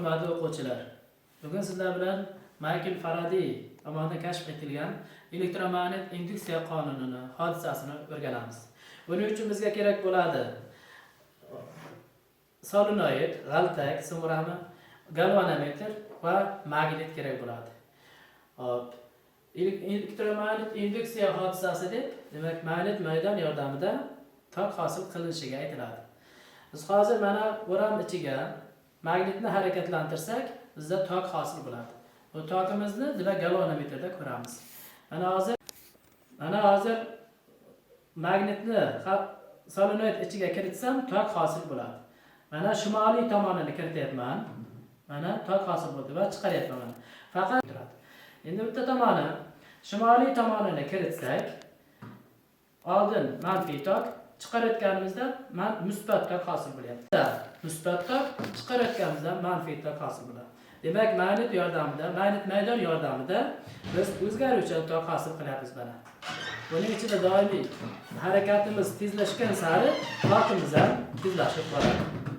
Hurmatli o'quvchilar, bugun sizlar bilan Michael Faraday tomonidan kashf etilgan elektromagnit induksiya qonunini, hodisasini o'rganamiz. Buning uchun bizga kerak bo'ladi solenoid, g'altak, simrami, galvanometr va magnit kerak bo'ladi. Hop. Elektromagnit induksiya hodisasi deb, demak, magnit maydon yordamida tok hosil qilinishiga aytiladi. Biz hozir mana o'ram ichiga magnitni harakatlantirsak, bizda tok hosil bo'ladi. Bu tokimizni demak galvanometrda ko'ramiz. Mana hozir magnitni solenoid ichiga kiritsam, tok hosil bo'ladi. Mana shimoliy tomonini kirityapman. Mana tok hosil bo'ldi va chiqaryapman. Faqat turadi. Endi bitta tomoni shimoliy tomonini kiritsak, oldin manfiy tok, chiqarayotganimizda musbat tok hosil bo'lyapti. Musbat tok chiqarayotganimizda manfiy tok hosil bo'ladi. Demak, magnit yordamida, magnit maydon yordamida biz o'zgaruvchan tok hosil qilyapmiz mana. Buning ichida doimiy harakatimiz tezlashgan sari tokimiz ham tezlashib boradi.